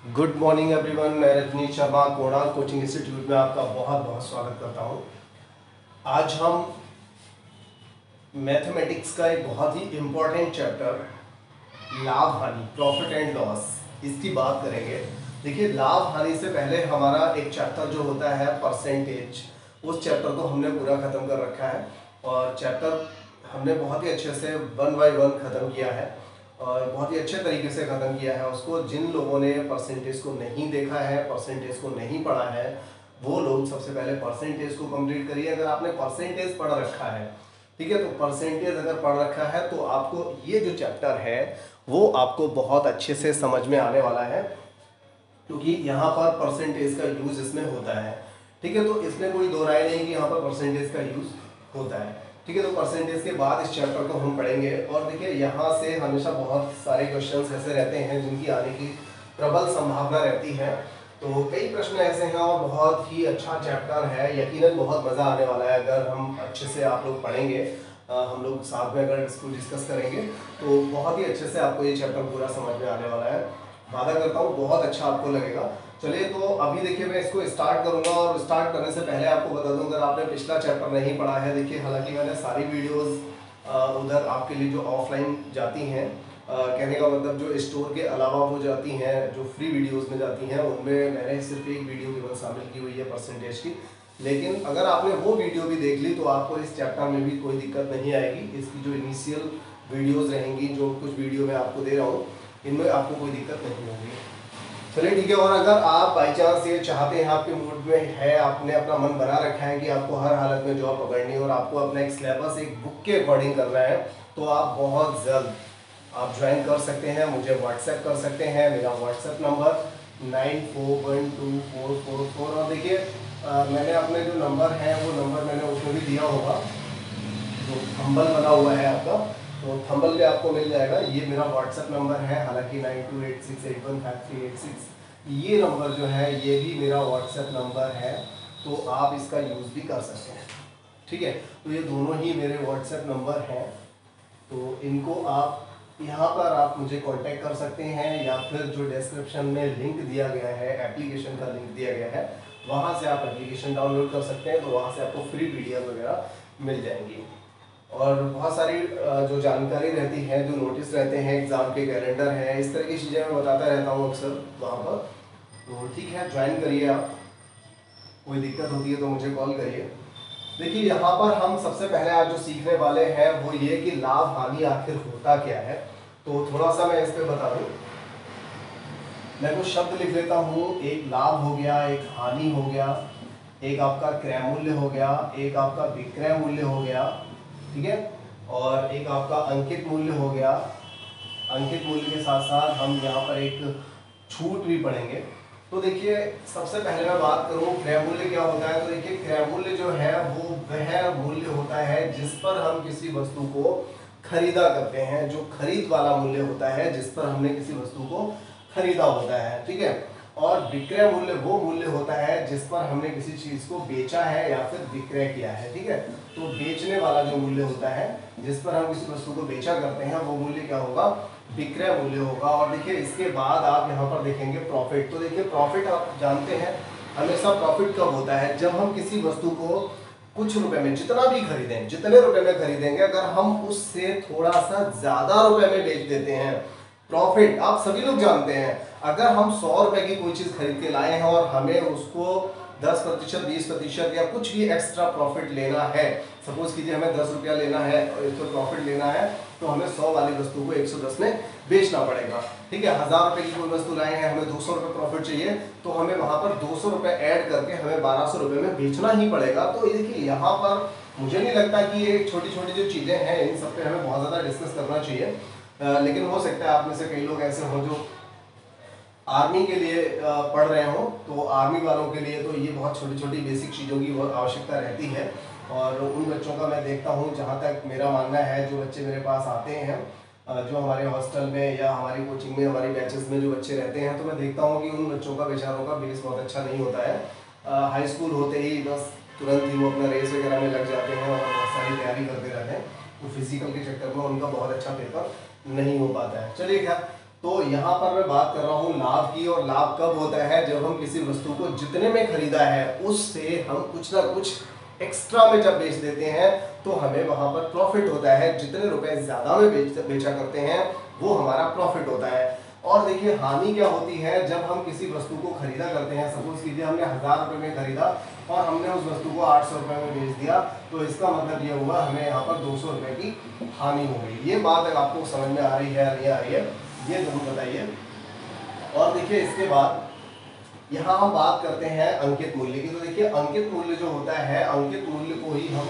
Good morning everyone. मैं रजनीश शर्मा कोणाल coaching institute में आपका बहुत बहुत स्वागत करता हूं। आज हम मैथमेटिक्स का एक बहुत ही इम्पोर्टेंट चैप्टर लाभ हानि, प्रॉफिट एंड लॉस, इसकी बात करेंगे। देखिए, लाभ हानि से पहले हमारा एक चैप्टर जो होता है परसेंटेज, उस चैप्टर को हमने पूरा ख़त्म कर रखा है और चैप्टर हमने बहुत ही अच्छे से 1 बाय 1 ख़त्म किया है और बहुत ही अच्छे तरीके से ख़त्म किया है उसको। जिन लोगों ने परसेंटेज को नहीं देखा है, परसेंटेज को नहीं पढ़ा है, वो लोग सबसे पहले परसेंटेज को कंप्लीट करिए। अगर आपने परसेंटेज पढ़ रखा है, ठीक है, तो परसेंटेज अगर पढ़ रखा है तो आपको ये जो चैप्टर है वो आपको बहुत अच्छे से समझ में आने वाला है, क्योंकि यहाँ पर परसेंटेज का यूज़ इसमें होता है। ठीक है, तो इसमें कोई दो राय नहीं कि यहाँ पर परसेंटेज का यूज़ होता है। ठीक है, तो परसेंटेज के बाद इस चैप्टर को हम पढ़ेंगे और देखिए यहाँ से हमेशा बहुत सारे क्वेश्चंस ऐसे रहते हैं जिनकी आने की प्रबल संभावना रहती है। तो कई प्रश्न ऐसे हैं और बहुत ही अच्छा चैप्टर है, यकीनन बहुत मज़ा आने वाला है अगर हम अच्छे से आप लोग पढ़ेंगे। हम लोग साथ में अगर इसको डिस्कस करेंगे तो बहुत ही अच्छे से आपको ये चैप्टर पूरा समझ में आने वाला है। वादा करता हूँ बहुत अच्छा आपको लगेगा। चलिए, तो अभी देखिए मैं इसको स्टार्ट करूंगा और स्टार्ट करने से पहले आपको बता दूं, अगर आपने पिछला चैप्टर नहीं पढ़ा है, देखिए हालांकि मैंने सारी वीडियोस उधर आपके लिए जो ऑफलाइन जाती हैं, कहने का मतलब जो स्टोर के अलावा वो जाती हैं, जो फ्री वीडियोस में जाती हैं, उनमें मैंने सिर्फ एक वीडियो केवल शामिल की हुई है परसेंटेज की। लेकिन अगर आपने वो वीडियो भी देख ली तो आपको इस चैप्टर में भी कोई दिक्कत नहीं आएगी। इसकी जो इनिशियल वीडियोज़ रहेंगी, जो कुछ वीडियो मैं आपको दे रहा हूँ, इनमें आपको कोई दिक्कत नहीं होगी। चलिए ठीक है। और अगर आप बाई चांस ये चाहते हैं, आपके मूड में है, आपने अपना मन बना रखा है कि आपको हर हालत में जॉब पकड़नी है और आपको अपना एक सिलेबस एक बुक के अकॉर्डिंग करना है, तो आप बहुत जल्द आप ज्वाइन कर सकते हैं, मुझे व्हाट्सएप कर सकते हैं। मेरा व्हाट्सएप नंबर 94124444। और देखिए मैंने अपने जो नंबर है वो नंबर मैंने उसमें भी दिया होगा, जो थंबल बना हुआ है आपका, तो थंबल पे आपको मिल जाएगा। ये मेरा व्हाट्सएप नंबर है, हालांकि 9286815386 ये नंबर जो है ये भी मेरा व्हाट्सएप नंबर है, तो आप इसका यूज़ भी कर सकते हैं। ठीक है, तो ये दोनों ही मेरे व्हाट्सएप नंबर हैं, तो इनको आप यहाँ पर आप मुझे कांटेक्ट कर सकते हैं, या फिर जो डिस्क्रिप्शन में लिंक दिया गया है, एप्लीकेशन का लिंक दिया गया है, वहाँ से आप एप्लीकेशन डाउनलोड कर सकते हैं। तो वहाँ से आपको फ्री पीडीएफ वगैरह मिल जाएंगी और बहुत सारी जो जानकारी रहती है, जो नोटिस रहते हैं, एग्ज़ाम के कैलेंडर है, इस तरह की चीज़ें मैं बताता रहता हूँ अक्सर वहाँ पर। तो ठीक है, ज्वाइन करिए आप। कोई दिक्कत होती है तो मुझे कॉल करिए। देखिए यहाँ पर हम सबसे पहले आज जो सीखने वाले हैं वो ये कि लाभ हानि आखिर होता क्या है। तो थोड़ा सा मैं इस पर बता दूँ, मैं कुछ शब्द लिख लेता हूँ। एक लाभ हो गया, एक हानि हो गया, एक आपका क्रय मूल्य हो गया, एक आपका विक्रय मूल्य हो गया, ठीक है, और एक आपका अंकित मूल्य हो गया। अंकित मूल्य के साथ साथ हम यहाँ पर एक छूट भी पढ़ेंगे। तो देखिए सबसे पहले मैं बात करूँ क्रय मूल्य क्या होता है। तो देखिए क्रय मूल्य जो है वो वह मूल्य होता है जिस पर हम किसी वस्तु को खरीदा करते हैं, जो खरीद वाला मूल्य होता है जिस पर हमने किसी वस्तु को खरीदा होता है, ठीक है। और विक्रय मूल्य वो मूल्य होता है जिस पर हमने किसी चीज को बेचा है या फिर विक्रय किया है, ठीक है। तो बेचने वाला जो मूल्य होता है जिस पर हम किसी वस्तु को बेचा करते हैं, वो मूल्य क्या होगा, विक्रय मूल्य होगा। और देखिए इसके बाद आप यहाँ पर देखेंगे प्रॉफिट। तो देखिए प्रॉफिट आप जानते हैं हमेशा प्रॉफिट कब होता है, जब हम किसी वस्तु को कुछ रुपए में, जितना भी खरीदें, जितने रुपए में खरीदेंगे, अगर हम उससे थोड़ा सा ज्यादा रुपए में बेच देते हैं, प्रॉफिट आप सभी लोग जानते हैं। अगर हम 100 रुपए की कोई चीज खरीद के लाए हैं और हमें उसको 10%, 20% या कुछ भी एक्स्ट्रा प्रॉफिट लेना है, सपोज कीजिए हमें 10 रुपया लेना है और इस पर प्रॉफिट लेना है, तो हमें 100 वाली वस्तु को 110 में बेचना पड़ेगा, ठीक है। 1000 रुपए की कोई वस्तु लाए हैं, हमें 200 रुपए प्रॉफिट चाहिए, तो हमें वहां पर 200 रुपए ऐड करके हमें 1200 रुपए में बेचना ही पड़ेगा। तो ये देखिए यहाँ पर मुझे नहीं लगता कि ये छोटी छोटी जो चीजें हैं इन सब पे हमें बहुत ज्यादा डिस्कस करना चाहिए। लेकिन हो सकता है आप में से कई लोग ऐसे हों जो आर्मी के लिए पढ़ रहे हो, तो आर्मी वालों के लिए तो ये बहुत छोटी छोटी बेसिक चीज़ों की बहुत आवश्यकता रहती है। और उन बच्चों का मैं देखता हूँ, जहाँ तक मेरा मानना है, जो बच्चे मेरे पास आते हैं, जो हमारे हॉस्टल में या हमारी कोचिंग में, हमारी बैचेस में जो बच्चे रहते हैं, तो मैं देखता हूँ कि उन बच्चों का, बेचारों का बेस बहुत अच्छा नहीं होता है। हाई स्कूल होते ही बस तुरंत ही वो अपना रेस वगैरह में लग जाते हैं और बहुत सारी तैयारी करते रहते हैं, तो फिजिकल के चक्कर में उनका बहुत अच्छा पेपर नहीं हो पाता है। चलिए खैर, तो यहाँ पर मैं बात कर रहा हूँ लाभ की, और लाभ कब होता है जब हम किसी वस्तु को जितने में खरीदा है उससे हम कुछ ना कुछ एक्स्ट्रा में जब बेच देते हैं तो हमें वहां पर प्रॉफिट होता है। जितने रुपए ज्यादा में बेचा करते हैं वो हमारा प्रॉफिट होता है। और देखिए हानि क्या होती है जब हम किसी वस्तु को खरीदा करते हैं, सपोज कीजिए हमने 1000 रुपए में खरीदा और हमने उस वस्तु को 800 रुपए में बेच दिया, तो इसका मतलब ये हुआ हमें यहाँ पर 200 रुपए की हानि हो गई। ये बात अगर आपको समझ में आ रही है या नहीं आ रही है ये जरूर बताइए। और देखिए इसके बाद यहाँ हम बात करते हैं अंकित मूल्य की। तो देखिए अंकित मूल्य जो होता है, अंकित मूल्य को ही हम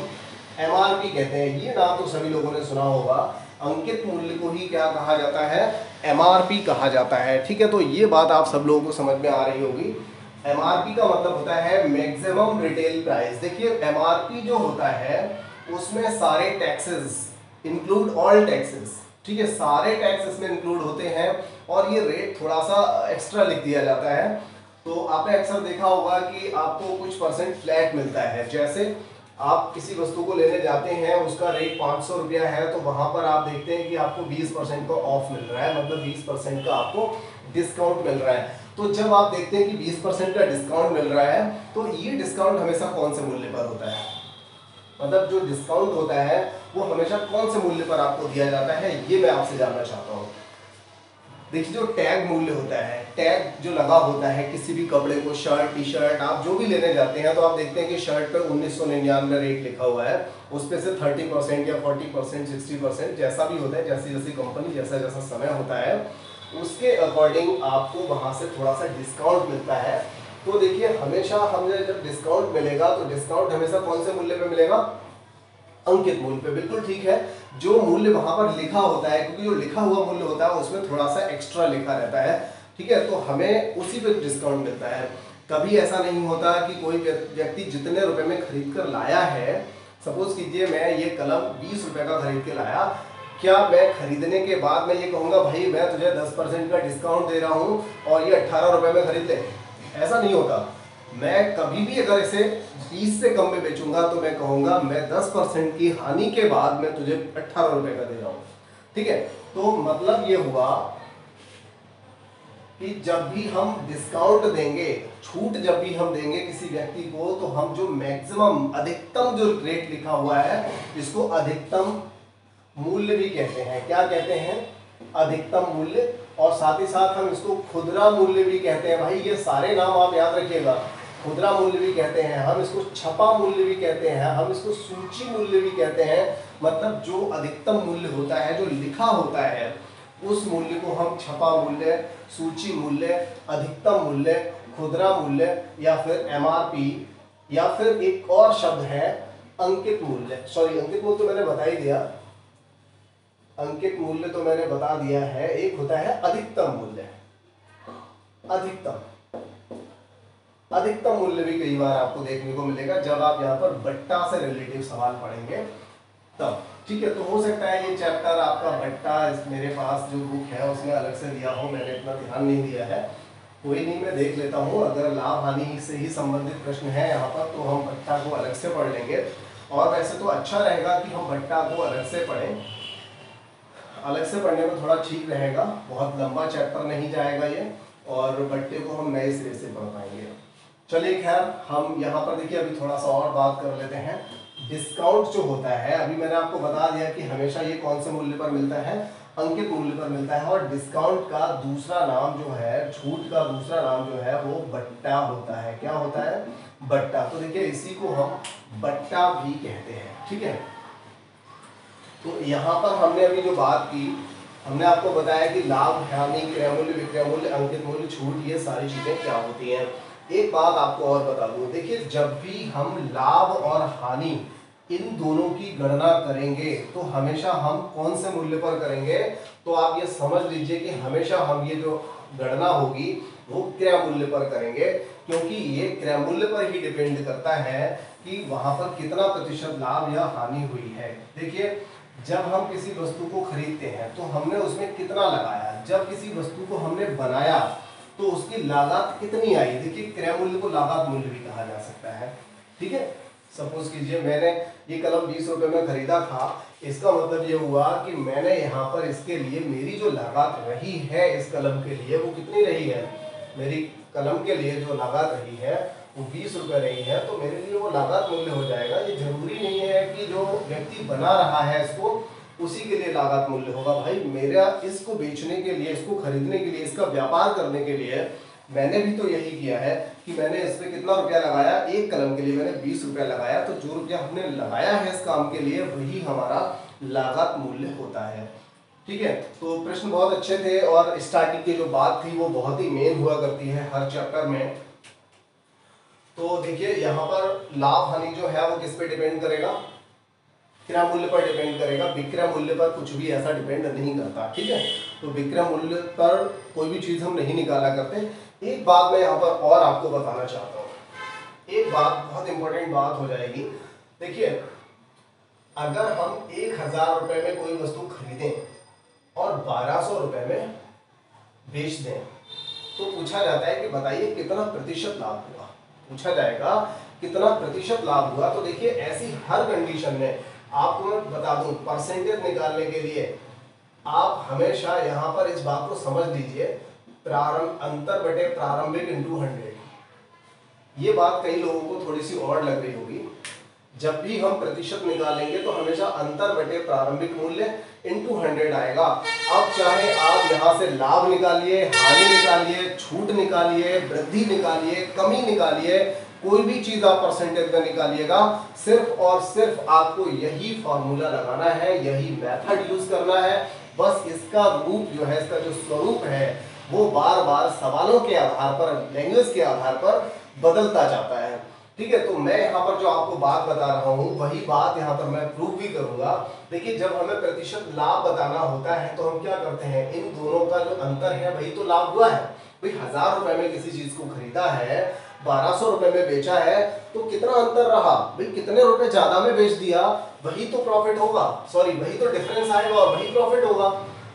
एमआरपी कहते हैं। ये नाम तो सभी लोगों ने सुना होगा। अंकित मूल्य को ही क्या कहा जाता है, एमआरपी कहा जाता है। ठीक है, तो ये बात आप सब लोगों को समझ में आ रही होगी। एमआरपी का मतलब होता है मैक्सिमम रिटेल प्राइस। देखिए एमआरपी जो होता है उसमें सारे टैक्सेस इंक्लूड ऑल टैक्सेस, ठीक है, सारे टैक्स इसमें इंक्लूड होते हैं और ये रेट थोड़ा सा एक्स्ट्रा लिख दिया जाता है। तो आपने अक्सर देखा होगा कि आपको कुछ परसेंट फ्लैट मिलता है। जैसे आप किसी वस्तु को लेने जाते हैं, उसका रेट 500 रुपया है, तो वहां पर आप देखते हैं कि आपको 20% का ऑफ मिल रहा है, मतलब 20% का आपको डिस्काउंट मिल रहा है। तो जब आप देखते हैं कि 20% का डिस्काउंट मिल रहा है तो ये डिस्काउंट हमेशा कौन से मूल्य पर होता है, मतलब जो डिस्काउंट होता है वो हमेशा कौन से मूल्य पर आपको दिया जाता है, ये मैं आपसे जानना चाहता हूँ। देखिए जो टैग मूल्य होता है, टैग जो लगा होता है किसी भी कपड़े को, शर्ट टी शर्ट आप जो भी लेने जाते हैं, तो आप देखते हैं कि शर्ट पे 1999 रेट लिखा हुआ है, उस पे से 30% या 40% 60% जैसा भी होता है, जैसी जैसी कंपनी जैसा जैसा समय होता है उसके अकॉर्डिंग आपको वहां से थोड़ा सा डिस्काउंट मिलता है। तो देखिए हमेशा हमें जब डिस्काउंट मिलेगा तो डिस्काउंट हमेशा कौन से मूल्य पे मिलेगा, अंकित मूल्य पे। बिल्कुल ठीक है, जो मूल्य वहां पर लिखा होता है, क्योंकि जो लिखा हुआ मूल्य होता है उसमें थोड़ा सा एक्स्ट्रा लिखा रहता है, ठीक है, तो हमें उसी पे डिस्काउंट मिलता है। कभी ऐसा नहीं होता कि कोई व्यक्ति जितने रुपए में खरीद कर लाया है, सपोज कीजिए मैं ये कलम 20 रुपए का खरीद के लाया, क्या मैं खरीदने के बाद मैं ये कहूंगा भाई मैं तुझे 10% का डिस्काउंट दे रहा हूं और ये 18 रुपए में खरीद ले? ऐसा नहीं होता। मैं कभी भी अगर इसे 20 से कम में बेचूंगा तो मैं कहूंगा मैं 10% की हानि के बाद मैं तुझे 18 रुपए का दे रहा हूं, ठीक है। तो मतलब ये हुआ कि जब भी हम डिस्काउंट देंगे, छूट जब भी हम देंगे किसी व्यक्ति को, तो हम जो मैक्सिमम अधिकतम जो रेट लिखा हुआ है इसको अधिकतम मूल्य भी कहते हैं। क्या कहते हैं, अधिकतम मूल्य। और साथ ही साथ हम इसको खुदरा मूल्य भी कहते हैं। भाई ये सारे नाम आप याद रखिएगा, खुदरा मूल्य भी कहते हैं, हम इसको छपा मूल्य भी कहते हैं, हम इसको सूची मूल्य भी कहते हैं। मतलब जो अधिकतम मूल्य होता है, जो लिखा होता है, उस मूल्य को हम छपा मूल्य, सूची मूल्य, अधिकतम मूल्य, खुदरा मूल्य या फिर एमआरपी, या फिर एक और शब्द है अंकित मूल्य। सॉरी, अंकित मूल्य तो मैंने बता ही दिया, अंकित मूल्य तो मैंने बता दिया है। एक होता है अधिकतम मूल्य। अधिकतम मूल्य भी कई बार आपको देखने को मिलेगा जब आप यहाँ पर बट्टा से रिलेटिव सवाल पढ़ेंगे तब, ठीक है। तो हो सकता है ये चैप्टर आपका बट्टा मेरे पास जो बुक है उसमें अलग से दिया हो, मैंने इतना ध्यान नहीं दिया है, कोई नहीं, मैं देख लेता हूँ। अगर लाभ हानि से ही संबंधित प्रश्न है यहाँ पर तो हम बट्टा को अलग से पढ़ लेंगे। और वैसे तो अच्छा रहेगा कि हम बट्टा को अलग से पढ़ें, अलग से पढ़ने में थोड़ा ठीक रहेगा, बहुत लंबा चैप्टर नहीं जाएगा ये, और बट्टे को हम नए सिरे से पढ़ पाएंगे। चलिए खैर, हम यहाँ पर देखिए अभी थोड़ा सा और बात कर लेते हैं। डिस्काउंट जो होता है, अभी मैंने आपको बता दिया कि हमेशा ये कौन से मूल्य पर मिलता है, अंकित मूल्य पर मिलता है। और डिस्काउंट का दूसरा नाम जो है, छूट का दूसरा नाम जो है वो बट्टा होता है। क्या होता है, बट्टा। तो देखिए इसी को हम बट्टा भी कहते हैं, ठीक है। तो यहाँ पर हमने अभी जो बात की, हमने आपको बताया कि लाभ हानि, क्रय मूल्य, विक्रय मूल्य, अंकित मूल्य, छूट, ये सारी चीजें क्या होती हैं। एक बात आपको और बता दूं, देखिए जब भी हम लाभ और हानि इन दोनों की गणना करेंगे तो हमेशा हम कौन से मूल्य पर करेंगे, तो आप ये समझ लीजिए कि हमेशा हम ये जो गणना होगी वो क्रय मूल्य पर करेंगे, क्योंकि ये क्रय मूल्य पर ही डिपेंड करता है कि वहां पर कितना प्रतिशत लाभ या हानि हुई है। देखिए जब हम किसी वस्तु को खरीदते हैं तो हमने उसमें कितना लगाया, जब किसी वस्तु को हमने बनाया तो उसकी लागत कितनी आई। देखिए क्रय मूल्य को लागत मूल्य भी कहा जा सकता है, ठीक है। सपोज कीजिए मैंने ये कलम 20 रुपए में खरीदा था, इसका मतलब ये हुआ कि मैंने यहाँ पर इसके लिए मेरी जो लागत रही है इस कलम के लिए वो कितनी रही है, मेरी कलम के लिए जो लागत रही है वो 20 रुपए रही है, तो मेरे लिए वो लागत मूल्य हो जाएगा। ये जरूरी नहीं है कि जो व्यक्ति बना रहा है इसको उसी के लिए लागत मूल्य होगा। भाई मेरा इसको बेचने के लिए, इसको खरीदने के लिए, इसका व्यापार करने के लिए मैंने भी तो यही किया है कि मैंने इस पे कितना रुपया लगाया, एक कलम के लिए मैंने 20 रुपया लगाया, तो जो रुपया हमने लगाया है इस काम के लिए वही हमारा लागत मूल्य होता है। ठीक है, तो प्रश्न बहुत अच्छे थे और स्टार्टिंग की जो बात थी वो बहुत ही मेन हुआ करती है हर चैप्टर में। तो देखिए यहाँ पर लाभ हानि जो है वो किस पे डिपेंड करेगा, क्रय मूल्य पर डिपेंड करेगा, विक्रय मूल्य पर कुछ भी ऐसा डिपेंड नहीं करता। ठीक है, तो विक्रय मूल्य पर कोई भी चीज हम नहीं निकाला करते। एक बात मैं यहाँ पर और आपको बताना चाहता हूँ, एक बात बहुत इंपॉर्टेंट बात हो जाएगी। देखिए अगर हम 1000 रुपए में कोई वस्तु खरीदें और 1200 रुपए में बेच दें तो पूछा जाता है कि बताइए कितना प्रतिशत लाभ हुआ, पूछा जाएगा कितना प्रतिशत लाभ हुआ। तो देखिए ऐसी हर कंडीशन में आपको मैं बता दूं, परसेंटेज निकालने के लिए आप हमेशा यहां पर इस बात को समझ लीजिए, प्रारंभ अंतर बटे प्रारंभिक इंटू 100। ये बात कई लोगों को थोड़ी सी और लग रही होगी। जब भी हम प्रतिशत निकालेंगे तो हमेशा अंतर बटे प्रारंभिक मूल्य इंटू 100 आएगा। अब चाहे आप यहाँ से लाभ निकालिए, हानि निकालिए, छूट निकालिए, वृद्धि निकालिए, कमी निकालिए, कोई भी चीज आप परसेंटेज में निकालिएगा, सिर्फ और सिर्फ आपको यही फॉर्मूला लगाना है, यही मेथड यूज करना है। बस इसका रूप जो है, इसका जो स्वरूप है वो बार बार सवालों के आधार पर, लैंग्वेज के आधार पर बदलता जाता है। ठीक है, तो मैं यहाँ पर जो आपको बात बता रहा हूँ वही बात यहाँ पर मैं प्रूव भी करूंगा। देखिए जब हमें प्रतिशत लाभ बताना होता है तो हम क्या करते हैं, इन दोनों का जो अंतर है वही तो लाभ हुआ है। भाई 1000 रुपए में किसी चीज को खरीदा है, 1200 रुपए में बेचा है, तो कितना अंतर रहा, भाई कितने रुपए ज्यादा में बेच दिया वही तो प्रॉफिट होगा, सॉरी वही तो डिफरेंस आएगा और वही प्रॉफिट होगा।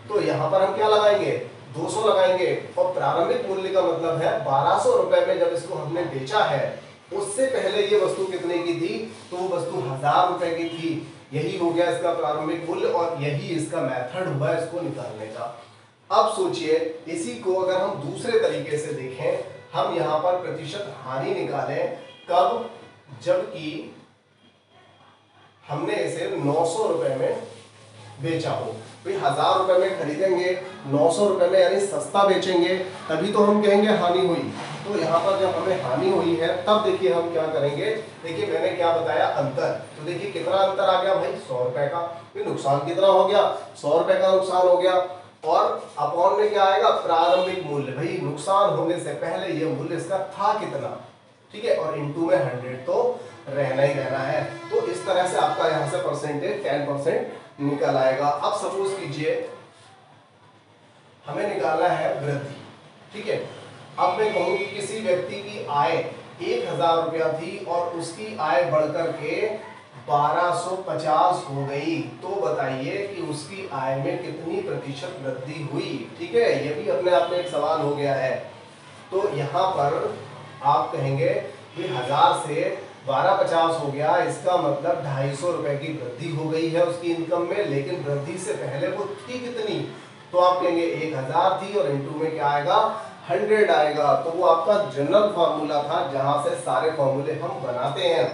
तो यहाँ पर हम क्या लगाएंगे, 200 लगाएंगे। और प्रारंभिक मूल्य का मतलब है 1200 रुपए में जब इसको हमने बेचा है उससे पहले ये वस्तु कितने की थी, तो वो वस्तु 1000 रुपए की थी। यही हो गया इसका प्रारंभिक मूल्य और यही इसका मेथड हुआ इसको निकालने का। अब सोचिए इसी को अगर हम दूसरे तरीके से देखें, हम यहाँ पर प्रतिशत हानि निकालें कब, जबकि हमने इसे 900 रुपए में बेचा हो। भाई 1000 रुपए में खरीदेंगे, 900 रुपए में यानी सस्ता बेचेंगे, तभी तो हम कहेंगे हानि हुई। तो यहाँ पर जब हमें हानि हुई है तब देखिए हम क्या करेंगे, देखिए मैंने क्या बताया अंतर, तो देखिए कितना अंतर आ गया भाई 100 रुपए का। फिर नुकसान कितना हो गया, 100 रुपए का नुकसान हो गया। और अपॉन में क्या आएगा, प्रारंभिक मूल्य, भाई नुकसान होने से पहले ये मूल्य इसका था कितना। ठीक है, और इनटू में 100 तो रहना ही रहना है। तो इस तरह से आपका यहाँ से परसेंटेज 10% निकल आएगा। अब सपोज कीजिए हमें निकालना है वृद्धि। ठीक है, अब मैं कहूं कि किसी व्यक्ति की आय 1000 रुपया थी और उसकी आय बढ़कर के 1250 हो गई, तो बताइए कि उसकी आय में कितनी प्रतिशत वृद्धि हुई। ठीक है, ये भी अपने आप में एक सवाल हो गया है। तो यहाँ पर आप कहेंगे कि 1000 से 1250 हो गया, इसका मतलब 250 रुपए की वृद्धि हो गई है उसकी इनकम में, लेकिन वृद्धि से पहले वो थी कितनी, तो आप कहेंगे 1000 थी और इनटू में क्या आएगा 100 आएगा। तो वो आपका जनरल फॉर्मूला था जहां से सारे फॉर्मूले हम बनाते हैं।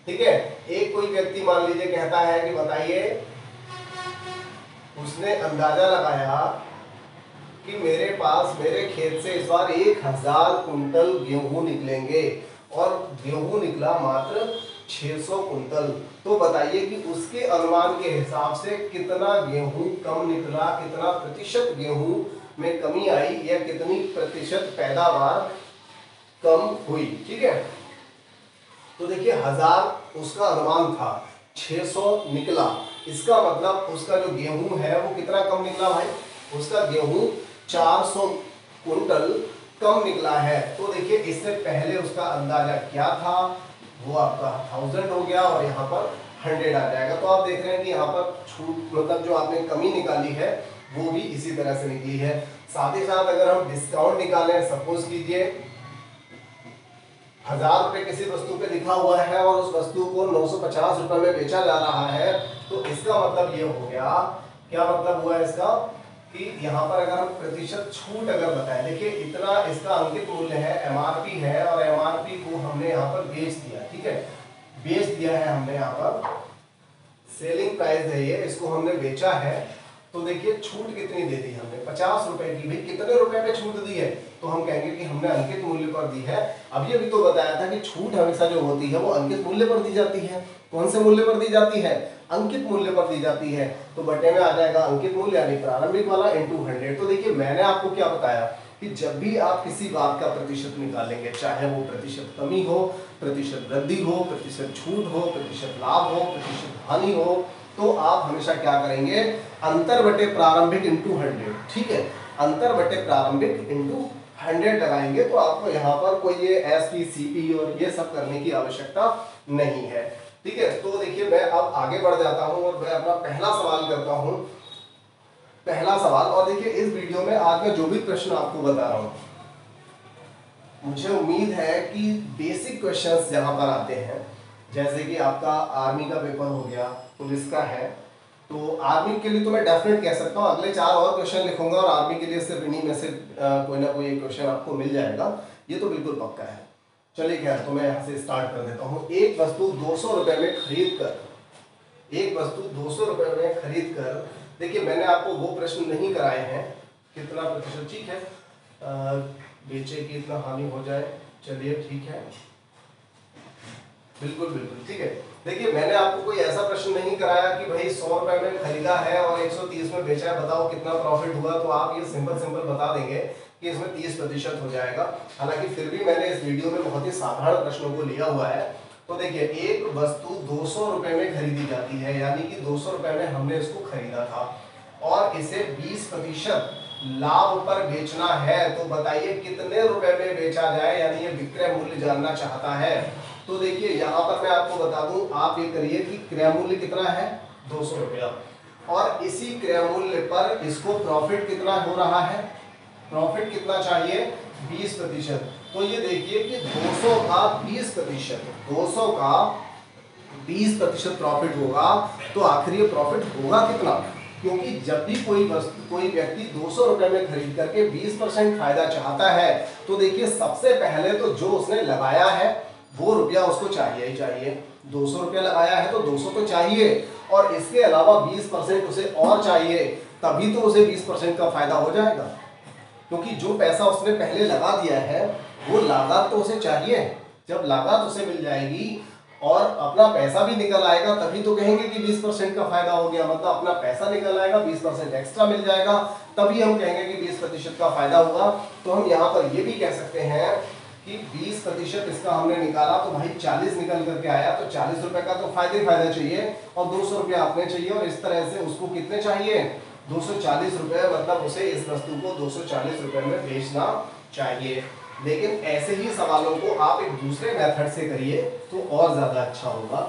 ठीक है, एक कोई व्यक्ति मान लीजिए कहता है कि बताइए, उसने अंदाजा लगाया कि मेरे पास मेरे खेत से इस बार 1000 कुंटल गेहूं निकलेंगे और गेहूं निकला मात्र 600 कुंटल। तो बताइए कि उसके अनुमान के हिसाब से कितना गेहूं कम निकला, कितना प्रतिशत गेहूं में कमी आई या कितनी प्रतिशत पैदावार कम हुई। ठीक है, तो देखिए 1000 उसका अनुमान था, 600 निकला, इसका मतलब उसका जो गेहूं है वो कितना कम निकला भाई, उसका गेहूं 400 कुंटल कम निकला है। तो देखिए इससे पहले उसका अंदाजा क्या था, वो आपका 1000 हो गया और यहाँ पर 100 आ जाएगा। तो आप देख रहे हैं कि यहाँ पर छूट मतलब जो आपने कमी निकाली है वो भी इसी तरह से निकली है। साथ ही साथ अगर हम डिस्काउंट निकालें, सपोज कीजिए ₹1000 किसी वस्तु पे लिखा हुआ है और उस वस्तु को 950 रुपए में बेचा जा रहा है, तो इसका मतलब ये हो गया, क्या मतलब हुआ इसका कि यहाँ पर अगर हम प्रतिशत छूट अगर बताएं, देखिए इतना इसका अंकित मूल्य है, एमआरपी है, और एमआरपी को हमने यहाँ पर बेच दिया, ठीक है, बेच दिया है हमने, यहाँ पर सेलिंग प्राइस है ये, इसको हमने बेचा है, तो देखिए छूट कितनी दे दी हमने, 50 रुपए की। भाई कितने रुपए पे छूट दी है, तो हम कहेंगे कि हमने अंकित मूल्य पर दी है। अभी तो बताया था कि छूट हमेशा जो होती है वो अंकित मूल्य पर दी जाती है। कौन से मूल्य पर दी जाती है? अंकित मूल्य पर दी जाती है। तो बटे में आ जाएगा अंकित मूल्य यानी प्रारंभिक वाला इंटू 100। तो देखिए मैंने आपको क्या बताया कि जब भी आप किसी बात का प्रतिशत निकालेंगे, चाहे वो प्रतिशत कमी हो, प्रतिशत वृद्धि हो, प्रतिशत छूट हो, प्रतिशत लाभ हो, प्रतिशत हानि हो, तो आप हमेशा क्या करेंगे, अंतर बटे प्रारंभिक इंटू 100, ठीक है, अंतर बटे प्रारंभिक इंटू 100 लगाएंगे, तो आपको यहाँ पर कोई ये एसपी सीपी और ये सब करने की आवश्यकता नहीं है, ठीक है। तो देखिए मैं अब आगे बढ़ जाता हूँ और मैं अपना पहला सवाल करता हूँ, पहला सवाल। और देखिए इस वीडियो में आज मैं जो भी प्रश्न आपको बता रहा हूँ, मुझे उम्मीद है कि बेसिक क्वेश्चंस जहां पर आते हैं, जैसे कि आपका आर्मी का पेपर हो गया, पुलिस का है, तो आर्मी के लिए तो मैं डेफिनेट कह सकता हूँ अगले 4 और क्वेश्चन लिखूंगा और आर्मी के लिए सिर्फ इन्हीं में से कोई ना कोई एक क्वेश्चन आपको मिल जाएगा, ये तो बिल्कुल पक्का है। चलिए खैर, तो मैं यहाँ से स्टार्ट कर देता हूँ। एक वस्तु 200 रुपए में खरीद कर, एक वस्तु 200 रुपए में खरीद कर, देखिए मैंने आपको वो प्रश्न नहीं कराए हैं कितना प्रतिशत, ठीक है, बेचे कि इतना हानि हो जाए, चलिए ठीक है, बिल्कुल बिल्कुल ठीक है। देखिए मैंने आपको कोई ऐसा प्रश्न नहीं कराया कि भाई 100 रुपए में खरीदा है और 130 में बेचा है, बताओ कितना प्रॉफिट हुआ, तो आप ये सिंपल सिंपल बता देंगे कि इसमें 30% हो जाएगा। हालांकि फिर भी मैंने इस वीडियो में बहुत ही साधारण प्रश्नों को लिया हुआ है। तो देखिए एक वस्तु 200 रुपए में खरीदी जाती है, यानी कि 200 रुपए में हमने इसको खरीदा था और इसे 20% लाभ पर बेचना है, तो बताइए कितने रुपए में बेचा जाए, यानी ये विक्रय मूल्य जानना चाहता है। तो देखिए यहाँ पर मैं आपको बता दूं, आप ये करिए कि क्रय मूल्य कितना है, 200 रुपया, और इसी क्रय मूल्य पर इसको प्रॉफिट कितना हो रहा है, प्रॉफिट कितना चाहिए, 20%। तो ये देखिए कि 200 का 20%, 200 का 20% प्रॉफिट होगा, तो आखिर ये प्रॉफिट होगा कितना, क्योंकि जब भी कोई व्यक्ति 200 रुपए में खरीद करके 20% फायदा चाहता है, तो देखिए सबसे पहले तो जो उसने लगाया है वो रुपया उसको चाहिए ही चाहिए। 200 रुपया लगाया है तो 200 तो चाहिए, और इसके अलावा 20% उसे और चाहिए, तभी तो उसे 20% का फायदा हो जाएगा, क्योंकि जो पैसा उसने पहले लगा दिया है वो लागत तो उसे चाहिए। जब लागत उसे मिल जाएगी और अपना पैसा भी निकल आएगा, तभी तो कहेंगे कि 20% का फायदा हो गया, मतलब अपना पैसा निकल आएगा, 20% एक्स्ट्रा मिल जाएगा, तभी हम कहेंगे कि 20% का फायदा हुआ। तो हम यहाँ पर ये भी कह सकते हैं कि 20% इसका हमने निकाला तो भाई 40 निकल करके आया, तो 40 रुपए का तो फायदा चाहिए और 200 रुपया आपने चाहिए, और इस तरह से उसको कितने चाहिए, 240 रुपए, मतलब उसे इस वस्तु को 240 रुपए में बेचना चाहिए। लेकिन ऐसे ही सवालों को आप एक दूसरे मेथड से करिए तो और ज्यादा अच्छा होगा।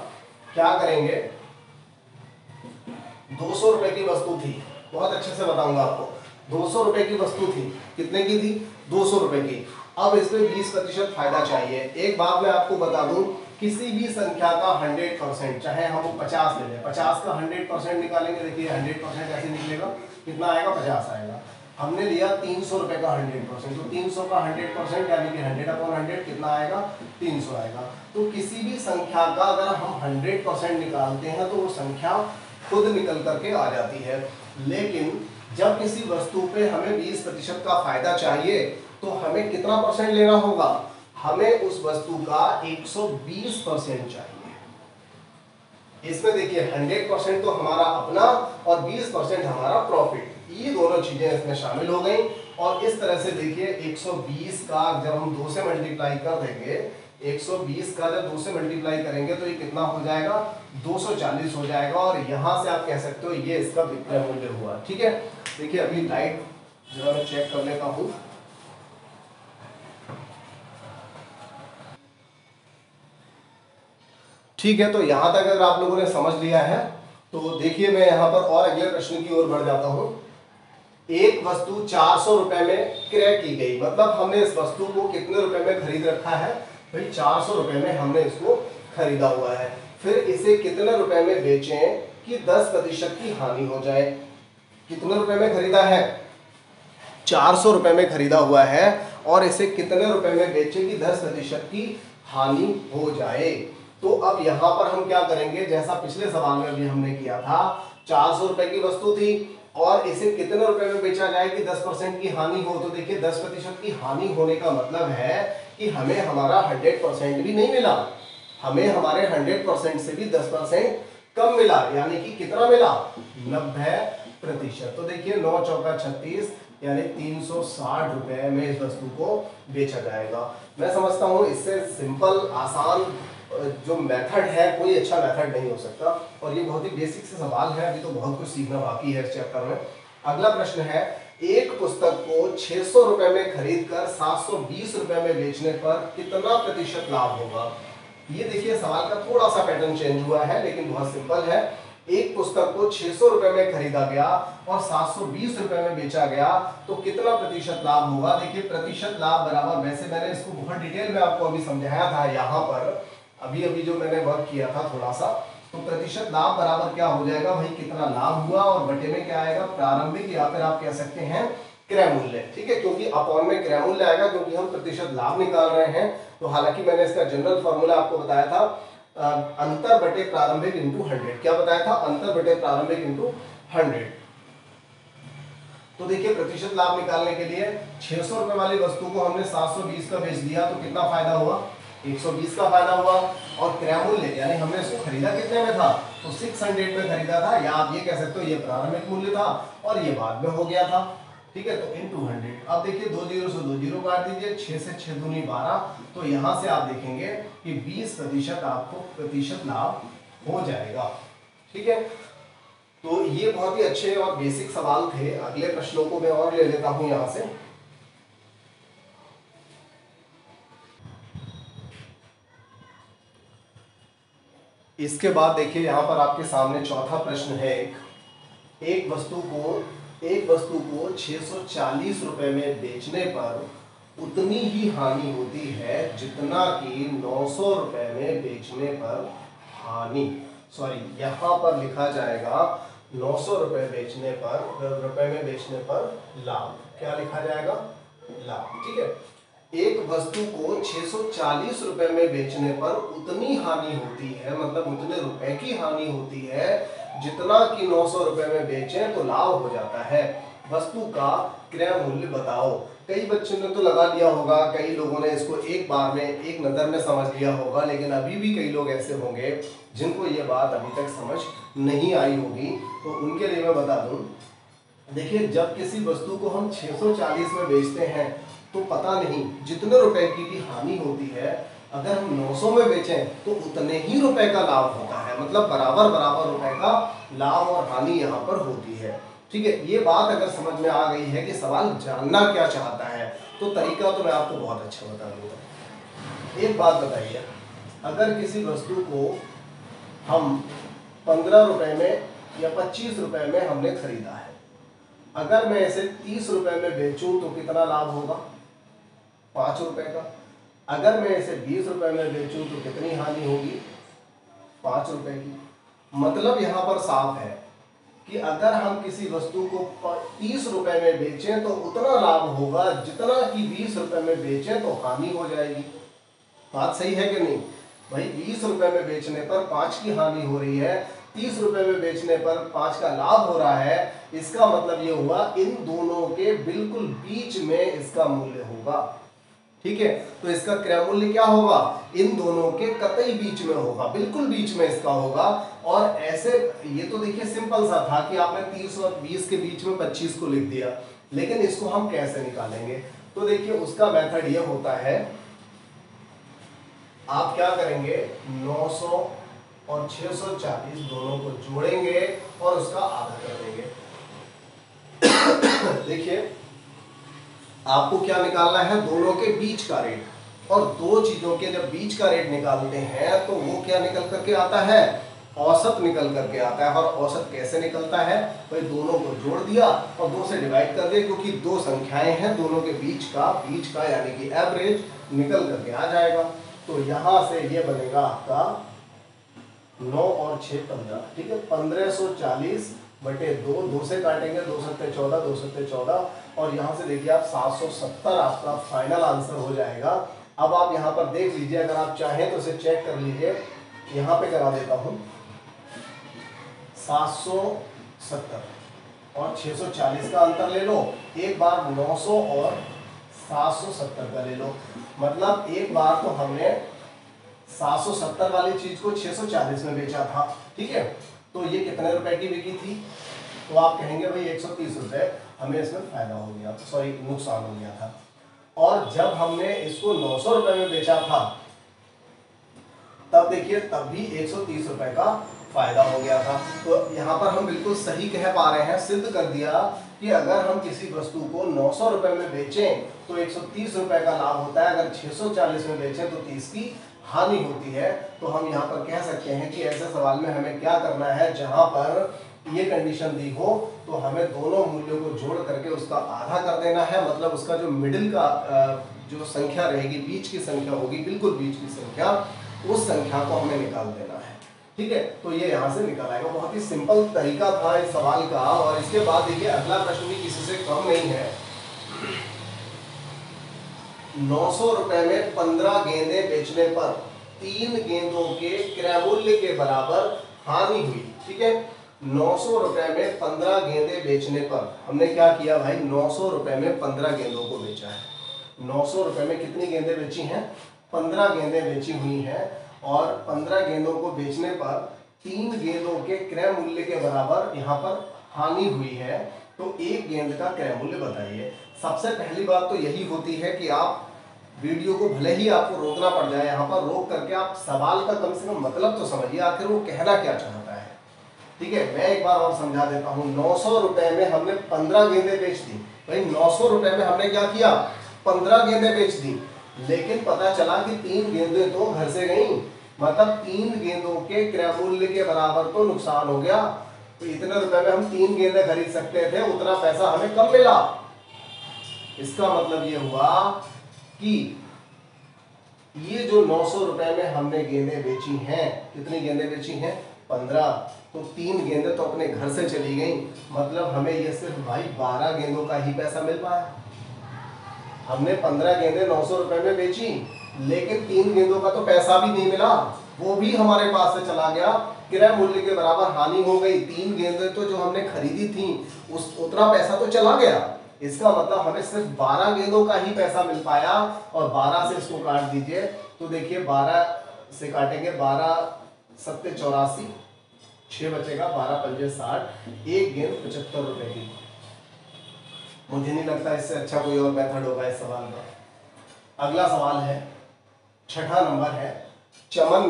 क्या करेंगे, 200 रुपए की वस्तु थी, बहुत अच्छे से बताऊंगा आपको, 200 रुपए की वस्तु थी, कितने की थी, 200 रुपए की। अब इसमें 20% फायदा चाहिए। एक बात मैं आपको बता दूं, किसी भी संख्या का 100%, चाहे हम 50 ले लें, 50 का 100% निकालेंगे, देखिए 100% ऐसे निकलेगा, कितना आएगा, 50 आएगा। हमने लिया 300 रुपए का 100%, तो 300 का 100% यानी कि 100/100 कितना आएगा, 300 आएगा। तो किसी भी संख्या का अगर हम 100% निकालते हैं तो वो संख्या खुद निकल करके आ जाती है। लेकिन जब किसी वस्तु पे हमें 20% का फायदा चाहिए, तो हमें कितना परसेंट लेना होगा, हमें उस वस्तु का 120% चाहिए। इसमें देखिए 100% तो हमारा अपना और 20% हमारा प्रॉफिट, ये दोनों चीजें इसमें शामिल हो गई। और इस तरह से देखिए 120 का जब हम 2 से मल्टीप्लाई कर देंगे, 120 का जब 2 से मल्टीप्लाई करेंगे तो ये कितना हो जाएगा, 240 हो जाएगा, और यहां से आप कह सकते हो ये इसका विक्रय मूल्य हुआ। ठीक है, देखिए अभी लाइट जरा मैं चेक कर लेता हूं। ठीक है, तो यहां तक अगर आप लोगों ने समझ लिया है तो देखिए मैं यहां पर और अगले प्रश्न की ओर बढ़ जाता हूं। एक वस्तु 400 रुपए में क्रय की गई, मतलब हमने इस वस्तु को कितने रुपए में खरीद रखा है, भाई 400 रुपए में हमने इसको खरीदा हुआ है। फिर इसे कितने रुपए में बेचें कि 10% की हानि हो जाए। कितने रुपए में खरीदा है? 400 रुपए में खरीदा हुआ है और इसे कितने रुपए में बेचें कि 10% की हानि हो जाए। तो अब यहां पर हम क्या करेंगे, जैसा पिछले सवाल में भी हमने किया था, 400 रुपए की वस्तु थी और इसे कितने रुपए में बेचा जाए कि 10% की हानि हो। तो देखिए 10% की हानि होने का मतलब है कि हमें हमारा 100% भी नहीं मिला, हमें हमारे 100% से भी 10% कम मिला, यानी कि कितना मिला? 90%। तो देखिए 9 चौका 36 यानी 360 रुपए में इस वस्तु को बेचा जाएगा। मैं समझता हूं इससे सिंपल आसान जो मेथड है कोई अच्छा मेथड नहीं हो सकता और ये बहुत ही बेसिक से सवाल है, अभी तो बहुत कुछ सीखना बाकी है इस चैप्टर में। अगला प्रश्न है, एक पुस्तक को 600 रुपए में खरीदकर 720 रुपए में बेचने पर कितना प्रतिशत लाभ होगा। ये देखिए सवाल का थोड़ा सा पैटर्न चेंज हुआ है लेकिन बहुत सिंपल है। एक पुस्तक को 600 रुपए में खरीदा गया और 720 रुपए में बेचा गया तो कितना प्रतिशत लाभ होगा। देखिए प्रतिशत लाभ बराबर, वैसे मैंने इसको बहुत डिटेल में आपको अभी समझाया था यहाँ पर, अभी अभी जो मैंने वर्क किया था थोड़ा सा। तो प्रतिशत लाभ बराबर क्या हो जाएगा भाई, कितना लाभ हुआ और बटे में क्या आएगा, प्रारंभिक या फिर आप कह सकते हैं क्रय मूल्य। ठीक है, क्योंकि अपॉन में क्रय मूल्य आएगा क्योंकि हम प्रतिशत लाभ निकाल रहे हैं। तो हालांकि मैंने इसका जनरल फॉर्मूला आपको बताया था, अंतर बटे प्रारंभिक इंटू 100। क्या बताया था? अंतर बटे प्रारंभिक इंटू 100। तो देखिए प्रतिशत लाभ निकालने के लिए 600 रुपए वाली वस्तु को हमने 720 का बेच दिया तो कितना फायदा हुआ, 120 का फायदा हुआ। और क्रय मूल्य यानी हमने इसको खरीदा कितने में था, तो 600 में खरीदा था, या आप ये कह सकते हो ये प्रारंभिक मूल्य था और ये बाद में हो गया था। ठीक है, तो इंटू 100। अब देखिए 2 जीरो से 2 जीरो काट दीजिए, 6 से 6 दूनी 12। तो यहां से आप देखेंगे कि 20% आपको प्रतिशत लाभ हो जाएगा। ठीक है, तो ये बहुत ही अच्छे और बेसिक सवाल थे। अगले प्रश्नों को मैं और ले लेता हूं यहां से। इसके बाद देखिए यहां पर आपके सामने चौथा प्रश्न है। एक वस्तु को 640 रुपए में बेचने पर उतनी ही हानि होती है जितना कि 900 रुपए में बेचने पर हानि, सॉरी यहां पर लिखा जाएगा 900 रुपए बेचने पर, रुपए में बेचने पर लाभ। क्या लिखा जाएगा? लाभ। ठीक है, एक वस्तु को 640 रुपए में बेचने पर उतनी हानि होती है, मतलब उतने रुपए की हानि होती है जितना कि 900 रुपए में बेचें तो लाभ हो जाता है। वस्तु का क्रय मूल्य बताओ। कई बच्चों ने तो लगा लिया होगा, कई लोगों ने इसको एक बार में एक नजर में समझ लिया होगा, लेकिन अभी भी कई लोग ऐसे होंगे जिनको ये बात अभी तक समझ नहीं आई होगी, तो उनके लिए मैं बता दूं। देखिए जब किसी वस्तु को हम 640 में बेचते हैं तो पता नहीं जितने रुपए की भी हानि होती है, अगर हम 900 में बेचें तो उतने ही रुपए का लाभ होता है, मतलब बराबर बराबर रुपए का लाभ और हानि यहाँ पर होती है। ठीक है, ये बात अगर समझ में आ गई है कि सवाल जानना क्या चाहता है तो तरीका तो मैं आपको बहुत अच्छा बता दूंगा। एक बात बताइए, अगर किसी वस्तु को हम 15 रुपए में या 25 रुपए में हमने खरीदा है, अगर मैं इसे 30 रुपए में बेचूं तो कितना लाभ होगा, 5 रुपए का। अगर मैं इसे 20 रुपए में बेचूं तो कितनी हानि होगी, 5 रुपए की। मतलब यहां पर साफ है कि अगर हम किसी वस्तु को 30 रुपए में बेचें तो उतना लाभ होगा जितना कि 20 रुपए में बेचें तो हानि हो जाएगी। बात सही है कि नहीं भाई? 20 रुपए में बेचने पर 5 की हानि हो रही है, 30 रुपए में बेचने पर 5 का लाभ हो रहा है। इसका मतलब ये हुआ इन दोनों के बिल्कुल बीच में इसका मूल्य होगा। ठीक है, तो इसका क्रय मूल्य क्या होगा, इन दोनों के कतई बीच में होगा, बिल्कुल बीच में इसका होगा। और ऐसे ये तो देखिए सिंपल सा था कि आपने 30 और 20 के बीच में 25 को लिख दिया, लेकिन इसको हम कैसे निकालेंगे? तो देखिए उसका मेथड ये होता है, आप क्या करेंगे, 900 और 640 दोनों को जोड़ेंगे और उसका आधा कर देंगे। देखिए आपको क्या निकालना है, दोनों के बीच का रेट, और दो चीजों के जब बीच का रेट निकालते हैं तो वो क्या निकल करके आता है, औसत निकल करके आता है। और औसत कैसे निकलता है भाई, दोनों को जोड़ दिया और 2 से डिवाइड कर दिया, क्योंकि दो संख्याएं हैं, दोनों के बीच का यानी कि एवरेज निकल करके आ जाएगा। तो यहाँ से ये बनेगा आपका 9 और 6 15, ठीक है। 1540 बटे 2, 2 से काटेंगे 2 सत्ते 14, 2 सत्ते 14, और यहाँ से देखिए आप 770 आपका फाइनल आंसर हो जाएगा। अब आप यहाँ पर देख लीजिए, अगर आप चाहें तो इसे चेक कर लीजिए, यहाँ पे करा देता हूँ। 770 और 640 का अंतर ले लो, एक बार 900 और 770 का ले लो, मतलब एक बार तो हमने 770 वाली चीज को 640 में बेचा था, ठीक है। तो ये कितने रुपए की बिकी थी? तो आप कहेंगे भाई 130 रुपए हमें इसमें फायदा हो गया, सॉरी नुकसान हो गया था। और जब हमने इसको 900 रुपए में बेचा था, तब देखिए तब भी 130 रुपए का फायदा हो गया था। तो यहाँ पर हम बिल्कुल सही कह पा रहे हैं, सिद्ध कर दिया कि अगर हम किसी वस्तु को 900 रुपए में बेचें तो 130 रुपए का लाभ होता है, अगर 640 में बेचें तो 30 की हानि होती है। तो हम यहाँ पर कह सकते हैं कि ऐसे सवाल में हमें क्या करना है, जहां पर ये कंडीशन दी हो तो हमें दोनों मूल्यों को जोड़ करके उसका आधा कर देना है, मतलब उसका जो मिडिल का जो संख्या रहेगी, बीच की संख्या होगी, बिल्कुल बीच की संख्या, उस संख्या को हमें निकाल देना है, ठीक है। तो ये यहाँ से निकल आएगा। बहुत ही सिंपल तरीका था इस सवाल का। और इसके बाद देखिए अगला प्रश्न भी किसी से कम नहीं है। 900 रुपए में 15 गेंदें बेचने पर 3 गेंदों के क्रय मूल्य के बराबर हानि हुई, ठीक है। 900 रुपए में 15 गेंदें बेचने पर हमने क्या किया भाई, 900 रुपए में 15 गेंदों को बेचा है। 900 रुपए में कितनी गेंदें बेची हैं? 15 गेंदें बेची हुई हैं। और 15 गेंदों को बेचने पर 3 गेंदों के क्रय मूल्य के बराबर यहाँ पर हानि हुई है। तो एक गेंद का क्रय मूल्य बताइए। सबसे पहली बात तो यही होती है कि आप वीडियो को भले ही आपको रोकना पड़ जाए, यहाँ पर रोक करके आप सवाल का कम से कम मतलब तो समझिए, आखिर वो कहना क्या चाहता है, ठीक है। मैं एक बार और समझा देता हूँ। 900 रुपए में हमने 15 गेंदें बेच दी भाई। 900 रुपए में हमने क्या किया, 15 गेंदें बेच दी, लेकिन पता चला कि 3 गेंदें तो घर से गई, मतलब 3 गेंदों के क्रय मूल्य के बराबर तो नुकसान हो गया। तो इतने रुपए में हम 3 गेंदें खरीद सकते थे, उतना पैसा हमें कम मिला। इसका मतलब ये हुआ कि ये जो 900 रुपए में हमने गेंदें बेची हैं, कितनी गेंदें बेची हैं? 15। तो 3 गेंदें तो अपने घर से चली गई, मतलब हमें ये सिर्फ भाई 12 गेंदों का ही पैसा मिल पाया। हमने 15 गेंदें 900 रुपए में बेची, लेकिन 3 गेंदों का तो पैसा भी नहीं मिला, वो भी हमारे पास से चला गया, क्रय मूल्य के बराबर हानि हो गई। 3 गेंदें तो जो हमने खरीदी थी उस उतना पैसा तो चला गया। इसका मतलब हमें सिर्फ 12 गेंदों का ही पैसा मिल पाया। और 12 से इसको काट दीजिए तो देखिए 12 से काटेंगे, 12 सत्ते 84, 6 बचेगा, 12 पंजे 60, एक गेंद 75 रुपए की। मुझे नहीं लगता इससे अच्छा कोई और मेथड होगा इस सवाल का। अगला सवाल है, छठा नंबर है। चमन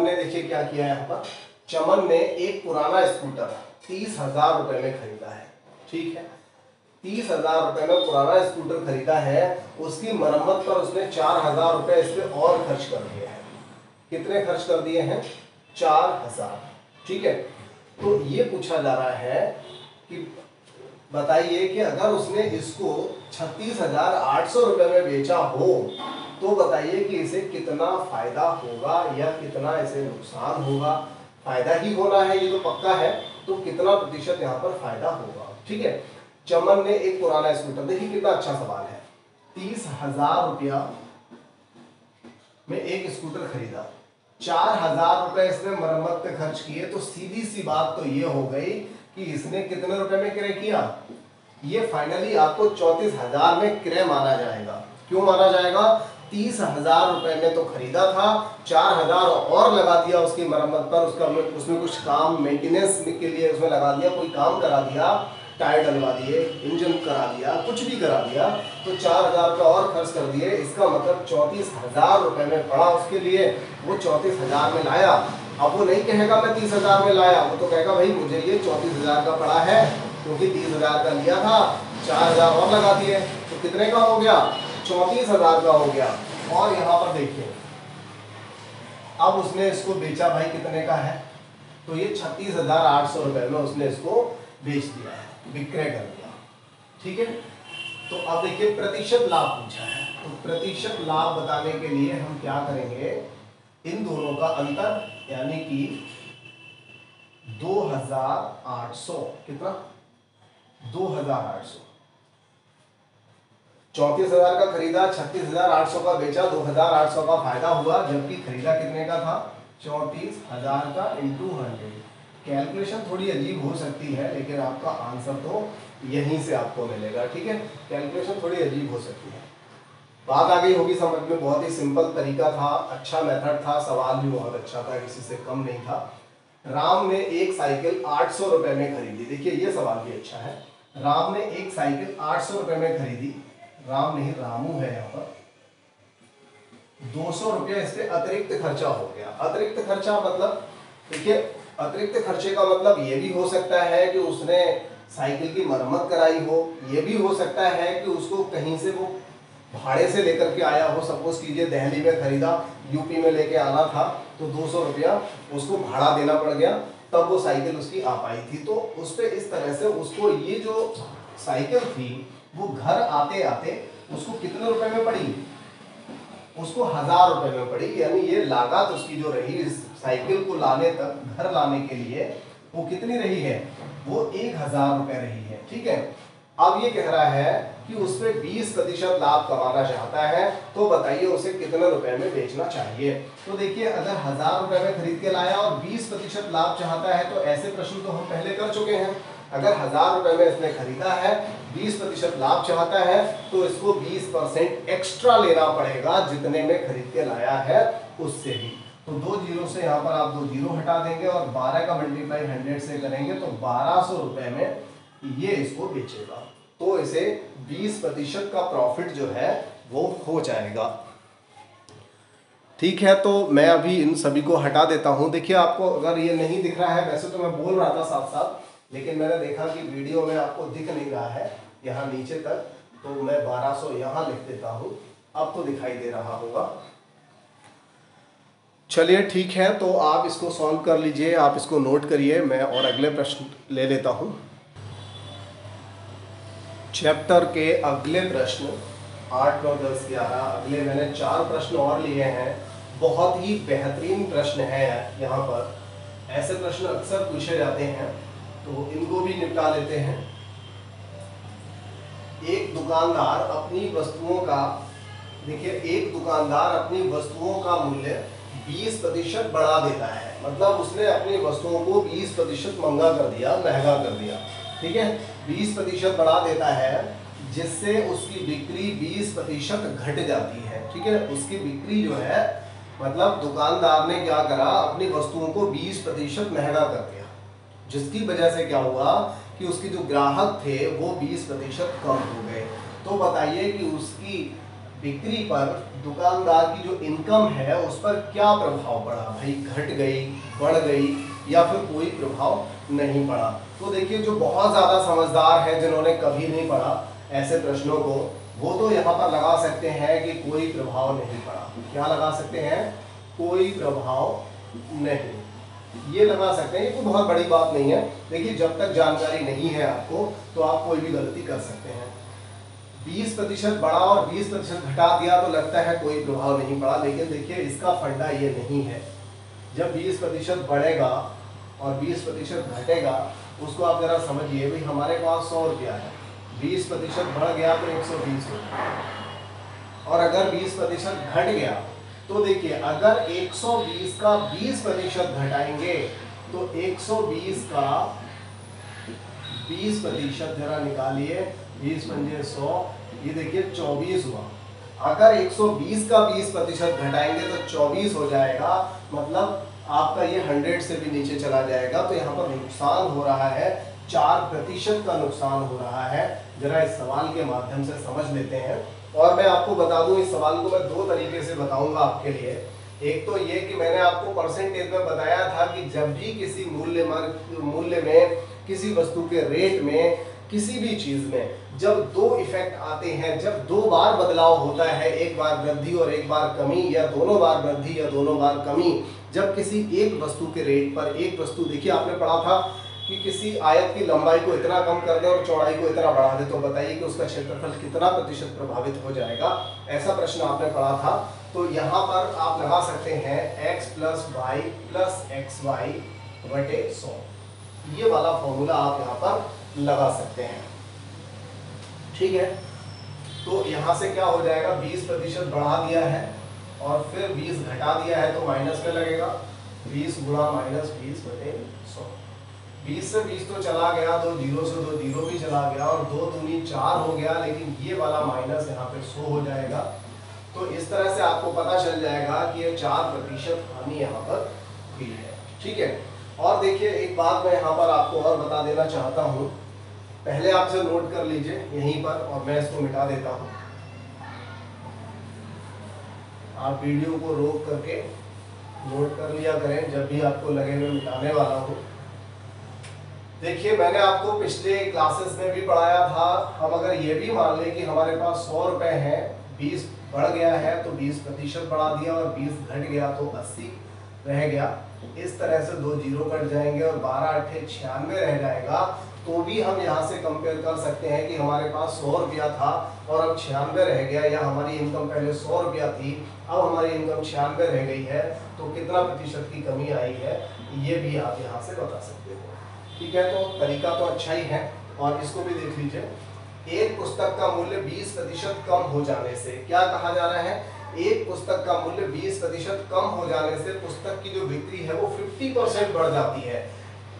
ने देखिए क्या किया है यहाँ पर। चमन ने एक पुराना स्कूटर 30,000 रुपए में खरीदा है, ठीक है। 30,000 रुपए में पुराना स्कूटर खरीदा है, उसकी मरम्मत पर उसने 4,000 रुपए इस पे और खर्च कर दिए हैं। कितने खर्च कर दिए हैं? 4,000, ठीक है। तो ये पूछा जा रहा है कि बताइए कि अगर उसने इसको 36,800 रुपए में बेचा हो तो बताइए कि इसे कितना फायदा होगा या कितना इसे नुकसान होगा। फायदा ही होना है, ये तो पक्का है, तो कितना प्रतिशत यहाँ पर फायदा होगा, ठीक है। चमन ने एक पुराना स्कूटर, देखिए कितना अच्छा सवाल है, 30,000 रुपया में एक स्कूटर खरीदा, 4,000 रुपए इसने मरम्मत पे खर्च किए, तो सीधी सी बात तो ये हो गई कि इसने कितने रुपए में क्रय किया, ये फाइनली आपको 34,000 में क्रय माना जाएगा। क्यों माना जाएगा? 30,000 रुपए में तो खरीदा था, 4,000 और लगा दिया उसकी मरम्मत पर, उसमें कुछ काम मेंटेनेंस के लिए उसमें लगा दिया, कोई काम करा दिया, टायर डलवा दिए, इंजन करा दिया, कुछ भी करा दिया, तो 4,000 रुपये और खर्च कर दिए। इसका मतलब 34,000 रुपये में पड़ा उसके लिए, वो 34,000 में लाया। अब वो नहीं कहेगा मैं 30,000 में लाया, वो तो कहेगा भाई मुझे ये 34,000 का पड़ा है, क्योंकि 30,000 का लिया था, 4,000 और लगा दिए, तो कितने का हो गया? 34,000 का हो गया। और यहाँ पर देखिए अब उसने इसको बेचा भाई कितने का है, तो ये 36,800 रुपये में उसने इसको बेच दिया है, विक्रय कर दिया, ठीक है। तो अब देखिए प्रतिशत लाभ पूछा है, तो प्रतिशत लाभ बताने के लिए हम क्या करेंगे, इन दोनों का अंतर यानी कि 2800, कितना 2800, 34,000 का खरीदा, 36,800 का बेचा, 2,800 का फायदा हुआ, जबकि खरीदा कितने का था 34,000 का इंटू 100। कैलकुलेशन थोड़ी अजीब हो सकती है लेकिन आपका आंसर तो यहीं से आपको मिलेगा, ठीक है। कैलकुलेशन थोड़ी अजीब हो सकती है, बात आ गई होगी समझ में। बहुत ही सिंपल तरीका था, अच्छा मेथड था, सवाल भी बहुत अच्छा था, किसी से कम नहीं था। राम ने एक साइकिल 800 रुपए में खरीदी। देखिए ये सवाल भी अच्छा है। राम ने एक साइकिल 800 रुपए में खरीदी, राम नहीं रामू है यहाँ पर। 200 रुपया इस पे अतिरिक्त खर्चा हो गया। अतिरिक्त खर्चा मतलब देखिए, अतिरिक्त खर्चे का मतलब ये भी हो सकता है कि उसने साइकिल की मरम्मत कराई हो, ये भी हो सकता है कि उसको कहीं से वो भाड़े से लेकर के आया हो। सपोज कीजिए दिल्ली में खरीदा, यूपी में लेके आना था, तो 200 रुपया उसको भाड़ा देना पड़ गया, तब वो साइकिल उसकी आ पाई थी। तो उस पे इस तरह से उसको ये जो साइकिल थी वो घर आते आते उसको कितने रुपए में पड़ी, उसको 1000 रुपए में पड़ी। यानी ये लागत उसकी जो रही इस साइकिल को लाने तक, घर लाने के लिए, वो कितनी रही है, वो 1000 रुपए रही है, ठीक है। अब ये कह रहा है कि उस पे 20% लाभ कमाना चाहता है, तो बताइए उसे कितने रुपए में बेचना चाहिए। तो देखिए अगर 1000 रुपए में खरीद के लाया और 20% लाभ चाहता है, तो ऐसे प्रश्न तो हम पहले कर चुके हैं। अगर 1000 रुपए में इसने खरीदा है, 20% लाभ चाहता है, तो इसको 20% एक्स्ट्रा लेना पड़ेगा जितने में खरीद के लाया है उससे भी। तो 2 जीरो से यहाँ पर आप 2 जीरो हटा देंगे और 12 का मल्टीप्लाई 100 से करेंगे तो 1200 रुपए में ये इसको बेचेगा। तो इसे 20% का प्रॉफिट जो है वो हो जाएगा, ठीक है। तो मैं अभी इन सभी को हटा देता हूं। देखिए आपको अगर ये नहीं दिख रहा है, वैसे तो मैं बोल रहा था साथ साथ, लेकिन मैंने देखा कि वीडियो में आपको दिख नहीं रहा है यहाँ नीचे तक, तो मैं 1200 यहाँ लिख देता हूँ। अब तो दिखाई दे रहा होगा। चलिए ठीक है, तो आप इसको सॉल्व कर लीजिए, आप इसको नोट करिए, मैं और अगले प्रश्न ले लेता हूँ। चैप्टर के अगले प्रश्न 8, 9, 10, 11 अगले मैंने 4 प्रश्न और लिए हैं। बहुत ही बेहतरीन प्रश्न है यहाँ पर, ऐसे प्रश्न अक्सर पूछे जाते हैं, तो इनको भी निपटा लेते हैं। एक दुकानदार अपनी वस्तुओं का, देखिए एक दुकानदार अपनी वस्तुओं का मूल्य 20% बढ़ा देता है, मतलब उसने अपनी वस्तुओं को 20% महंगा कर दिया, महंगा कर दिया, ठीक है। 20% बढ़ा देता है जिससे उसकी बिक्री 20% घट जाती है, ठीक है। उसकी बिक्री जो है, मतलब दुकानदार ने क्या करा, अपनी वस्तुओं को 20% महंगा कर दिया, जिसकी वजह से क्या हुआ कि उसके जो ग्राहक थे वो 20% कम हो गए। तो बताइए कि उसकी बिक्री पर दुकानदार की जो इनकम है उस पर क्या प्रभाव पड़ा, भाई घट गई, बढ़ गई, या फिर कोई प्रभाव नहीं पड़ा। तो देखिए जो बहुत ज़्यादा समझदार है, जिन्होंने कभी नहीं पढ़ा ऐसे प्रश्नों को, वो तो यहाँ पर लगा सकते हैं कि कोई प्रभाव नहीं पड़ा। क्या लगा सकते हैं, कोई प्रभाव नहीं, ये लगा सकते हैं। ये कोई बहुत बड़ी बात नहीं है। देखिए जब तक जानकारी नहीं है आपको, तो आप कोई भी गलती कर सकते हैं। 20% बढ़ा और 20% घटा दिया तो लगता है कोई प्रभाव नहीं पड़ा, लेकिन देखिए इसका फंडा ये नहीं है। जब 20% बढ़ेगा और 20% घटेगा, उसको आप जरा समझिए। भाई हमारे पास 100 रुपया है, 20% बढ़ गया तो 120 रुपया, और अगर 20% घट गया तो देखिए अगर 120 का 20% घटाएंगे तो 120 का 20% जरा निकालिए, 20 पंजे 100, ये देखिए 24 हुआ। अगर 120 का 20% घटाएंगे तो 24 हो जाएगा, मतलब आपका ये 100 से भी नीचे चला जाएगा। तो यहाँ पर नुकसान हो रहा है, 4% का नुकसान हो रहा है। जरा इस सवाल के माध्यम से समझ लेते हैं। और मैं आपको बता दूं, इस सवाल को मैं 2 तरीके से बताऊंगा आपके लिए। एक तो ये कि मैंने आपको परसेंटेज में बताया था कि जब भी किसी मूल्य में, किसी वस्तु के रेट में, किसी भी चीज में जब 2 इफेक्ट आते हैं, जब 2 बार बदलाव होता है, एक बार वृद्धि और एक बार कमी, या दोनों बार वृद्धि या दोनों बार कमी, जब किसी एक वस्तु के रेट पर, एक वस्तु, देखिए आपने पढ़ा था कि किसी आयत की लंबाई को इतना कम कर दे और चौड़ाई को इतना बढ़ा दे, तो बताइए कि उसका क्षेत्रफल कितना प्रतिशत प्रभावित हो जाएगा। ऐसा प्रश्न आपने पढ़ा था। तो यहाँ पर आप लगा सकते हैं x plus Y plus X Y बटे 100, ये वाला फॉर्मूला आप यहाँ पर लगा सकते हैं। ठीक है, तो यहाँ से क्या हो जाएगा, 20% बढ़ा दिया है और फिर 20 घटा दिया है तो माइनस में लगेगा, 20 गुणा माइनस 20 बटे 100। 20 से 20 तो चला गया, तो 0 से 2 0 भी चला गया और 2 दूनी 4 हो गया, लेकिन ये वाला माइनस यहाँ पे 100 हो जाएगा। तो इस तरह से आपको पता चल जाएगा कि ये 4% हानि यहाँ पर हुई है। ठीक है, और देखिए एक बात मैं यहाँ पर आपको और बता देना चाहता हूँ, पहले आपसे नोट कर लीजिए यहीं पर, और मैं इसको मिटा देता हूँ। आप वीडियो को रोक करके नोट कर लिया करें जब भी आपको लगे मैं मिटाने वाला हूँ। देखिए मैंने आपको पिछले क्लासेस में भी पढ़ाया था, हम अगर ये भी मान लें कि हमारे पास 100 रुपए हैं, 20 बढ़ गया है तो 20% बढ़ा दिया और 20 घट गया तो 80 रह गया। इस तरह से 2 जीरो कट जाएंगे और 12 8 96 रह जाएगा। तो भी हम यहाँ से कंपेयर कर सकते हैं कि हमारे पास 100 रुपया था और अब 96 रह गया, या हमारी इनकम पहले 100 रुपया थी अब हमारी इनकम 96 रह गई है, तो कितना प्रतिशत की कमी आई है, ये भी आप यहाँ से बता सकते हो। ठीक है, तो तरीका तो अच्छा ही है। और इसको भी देख लीजिए, एक पुस्तक का मूल्य 20% कम हो जाने से, क्या कहा जा रहा है, एक पुस्तक का मूल्य 20% कम हो जाने से पुस्तक की जो बिक्री है वो 50% बढ़ जाती है।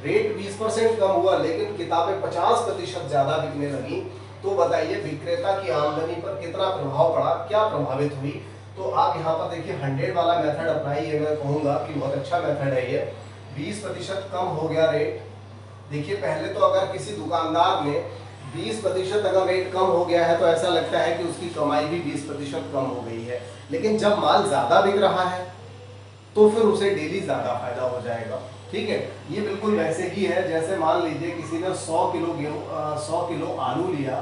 रेट 20% कम हुआ लेकिन किताबें 50% ज्यादा बिकने लगी, तो बताइए विक्रेता की आमदनी पर कितना प्रभाव पड़ा, क्या प्रभावित हुई। तो आप यहाँ पर देखिए 100 वाला मेथड अपनाइए, मैं कहूँगा कि बहुत अच्छा मेथड है ये। 20% कम हो गया रेट। देखिए पहले तो अगर किसी दुकानदार ने 20% अगर रेट कम हो गया है तो ऐसा लगता है कि उसकी कमाई भी 20% कम हो गई है, लेकिन जब माल ज्यादा बिक रहा है तो फिर उसे डेली ज्यादा फायदा हो जाएगा। ठीक है, ये बिल्कुल वैसे ही है जैसे मान लीजिए किसी ने 100 किलो आलू लिया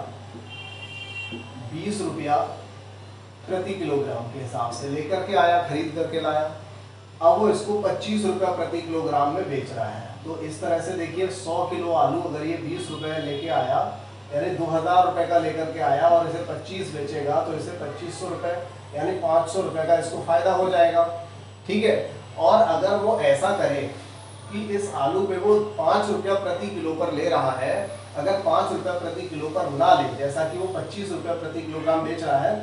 20 रुपया प्रति किलोग्राम के हिसाब से लेकर के आया, खरीद करके लाया, अब वो इसको 25 रुपया प्रति किलोग्राम में बेच रहा है। तो इस तरह से देखिए 100 किलो आलू अगर ये 20 रुपए लेके आया, यानी 2000 रुपए का लेकर के आया और इसे 25 बेचेगा तो इसे 2500 रुपए यानी 500 रुपए का इसको फायदा हो जाएगा। ठीक है, और अगर वो ऐसा करे कि इस आलू पे वो 5 रुपया प्रति किलो पर ले रहा है, अगर 5 रुपया प्रति किलो पर ना ले, जैसा कि वो 25 रुपया प्रति किलोग्राम बेच रहा है,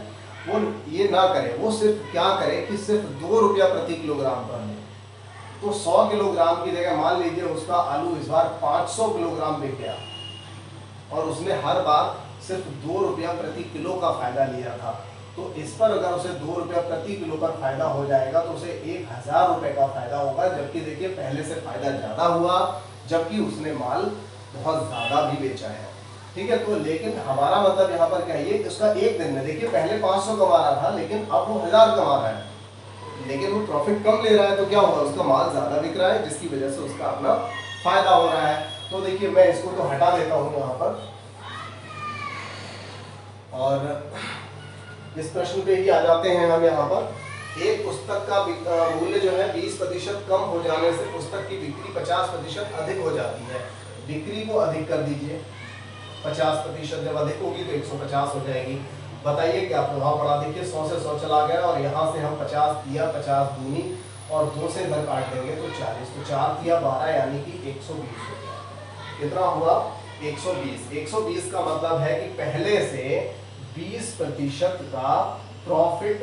वो ये ना करे, वो सिर्फ क्या करे कि सिर्फ 2 रुपया प्रति किलोग्राम पर ले, तो 100 किलोग्राम की जगह मान लीजिए उसका आलू इस बार 500 किलोग्राम बिक गया और उसने हर बार सिर्फ 2 रुपया प्रति किलो का फायदा लिया था। तो इस पर अगर उसे 2 रुपया प्रति किलो पर फायदा हो जाएगा तो उसे 1000 रुपए का फायदा होगा, जबकि देखिए पहले से फायदा ज्यादा हुआ, जबकि उसने माल बहुत ज्यादा भी बेचा है। ठीक है, तो लेकिन हमारा मतलब यहाँ पर क्या है, ये उसका एक दिन में देखिए पहले 500 कमा रहा था लेकिन अब वो 1000 कमा रहा है, लेकिन वो प्रॉफिट कम ले रहा है, तो क्या होगा, उसका माल ज्यादा बिक रहा है जिसकी वजह से उसका अपना फायदा हो रहा है। तो देखिए मैं इसको तो हटा देता हूँ यहाँ पर, और इस प्रश्न पे ही आ जाते हैं हम यहाँ पर। एक पुस्तक का मूल्य जो है 20% कम हो जाने से पुस्तक की बिक्री 50% अधिक हो जाती है। बिक्री को अधिक कर दीजिए, 50% जब अधिक होगी तो 150 हो जाएगी। बताइए क्या प्रभाव पड़ा। देखिए 100 से 100 चला गया और यहाँ से हम 50 दिया, 50 दूनी और 2 से इधर काट देंगे तो 40, तो 4 दिया 12 यानी कि 120 हो गया। कितना हुआ, 120। 120 का मतलब है कि पहले से 20% का प्रॉफिट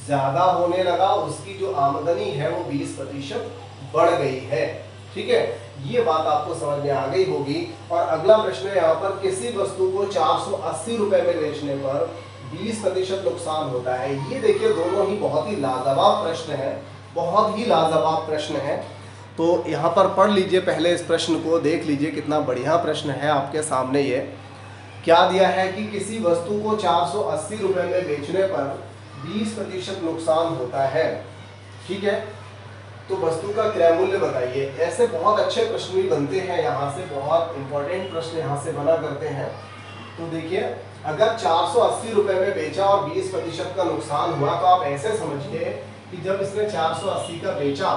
ज्यादा होने लगा, उसकी जो आमदनी है वो 20% बढ़ गई है। ठीक है, ये बात आपको समझ में आ गई होगी। और अगला प्रश्न है यहाँ पर, किसी वस्तु को 480 रुपए में बेचने पर 20% नुकसान होता है। ये देखिए दोनों ही बहुत ही लाजवाब प्रश्न है, बहुत ही लाजवाब प्रश्न है। तो यहाँ पर पढ़ लीजिए, पहले इस प्रश्न को देख लीजिए, कितना बढ़िया प्रश्न है आपके सामने। ये क्या दिया है कि किसी वस्तु को 480 रुपए में बेचने पर 20% नुकसान होता है। ठीक है, तो वस्तु का क्रय मूल्य बताइए। ऐसे बहुत अच्छे प्रश्न भी बनते हैं, यहाँ से बहुत इंपॉर्टेंट प्रश्न यहाँ से बना करते हैं। तो देखिए अगर 480 रुपए में बेचा और 20% का नुकसान हुआ, तो आप ऐसे समझिए कि जब इसने 480 का बेचा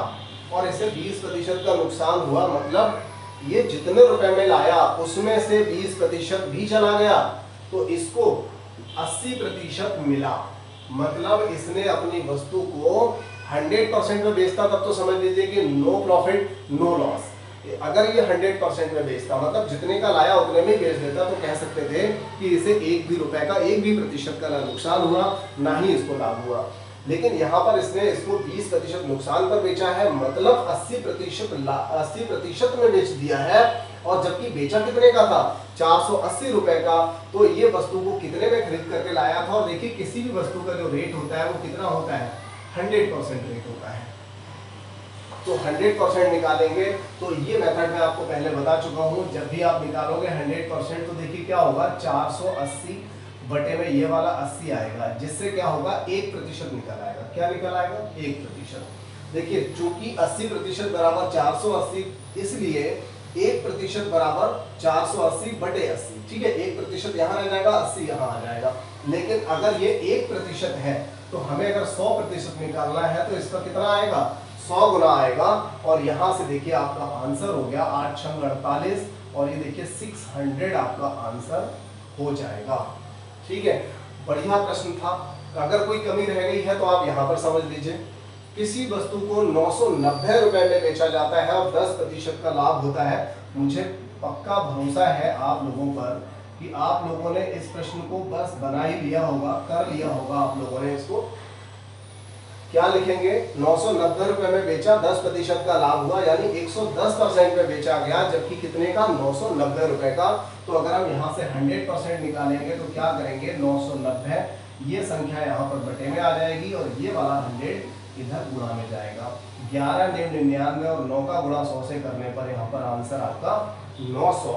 और इसे 20% का नुकसान हुआ, मतलब ये जितने रुपए में लाया उसमें से 20% भी चला गया तो इसको 80% मिला। मतलब इसने अपनी वस्तु को 100% में बेचता तब तो समझ लीजिए कि नो प्रॉफिट नो लॉस। अगर ये 100% में बेचता मतलब जितने का लाया उतने में बेच देता तो कह सकते थे कि इसे एक भी रुपए का 1% का ना नुकसान हुआ ना ही इसको लाभ हुआ। लेकिन यहाँ पर इसने इसको 20% नुकसान पर बेचा है, मतलब 80% में बेच दिया है। और जबकि बेचा कितने का था, 480 रुपए का। तो ये वस्तु को कितने में खरीद करके लाया था। और देखिए किसी भी वस्तु का जो रेट होता है वो कितना होता है, 100% रेट होता है। तो 100% निकालेंगे तो ये मेथड मैं आपको पहले बता चुका हूँ। जब भी आप निकालोगे 100% तो देखिए क्या होगा, 480 बटे में ये वाला 80 आएगा, जिससे क्या होगा 1% निकल आएगा। क्या निकल आएगा, 1%। देखिए चूंकि 80% बराबर 480, इसलिए 1% बराबर 480 बटे 80। ठीक है, 1% यहाँ रह जाएगा, 80 यहाँ आ जाएगा। लेकिन अगर ये 1% है तो हमें अगर 100% निकालना है तो इसका कितना आएगा, 100 गुना आएगा। और यहाँ से देखिए आपका आंसर हो गया 8 × 48 और ये देखिए 600 आपका आंसर हो जाएगा। ठीक है, बढ़िया प्रश्न था। अगर कोई कमी रह गई है तो आप यहाँ पर समझ लीजिए। किसी वस्तु को 990 रुपए में बेचा जाता है और 10% का लाभ होता है। मुझे पक्का भरोसा है आप लोगों पर कि आप लोगों ने इस प्रश्न को बस बना ही लिया होगा, कर लिया होगा आप लोगों ने इसको। क्या लिखेंगे, 990 रुपए में बेचा, 10% का लाभ हुआ, यानी 110% में बेचा गया, जबकि कितने का, 990 रुपए का। तो अगर हम यहाँ से 100% निकालेंगे तो क्या करेंगे, 990 ये संख्या यहाँ पर बटे में आ जाएगी और ये वाला 100 इधर गुणा में जाएगा। 11 9 99 और 9 का गुणा 100 से करने पर यहाँ पर आंसर आपका 900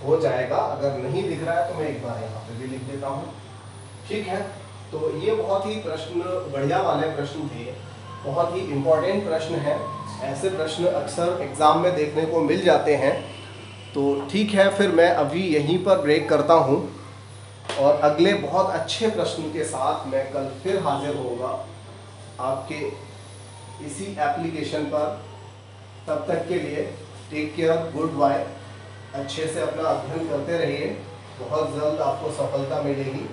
हो जाएगा। अगर नहीं दिख रहा है तो मैं एक बार यहाँ पे भी लिख देता हूँ। ठीक है, तो ये बहुत ही प्रश्न बढ़िया वाले प्रश्न थे, बहुत ही इम्पोर्टेंट प्रश्न है। ऐसे प्रश्न अक्सर एग्जाम में देखने को मिल जाते हैं। तो ठीक है, फिर मैं अभी यहीं पर ब्रेक करता हूँ और अगले बहुत अच्छे प्रश्न के साथ मैं कल फिर हाजिर होऊंगा आपके इसी एप्लीकेशन पर। तब तक के लिए टेक केयर, गुड बाय। अच्छे से अपना अध्ययन करते रहिए, बहुत जल्द आपको सफलता मिलेगी।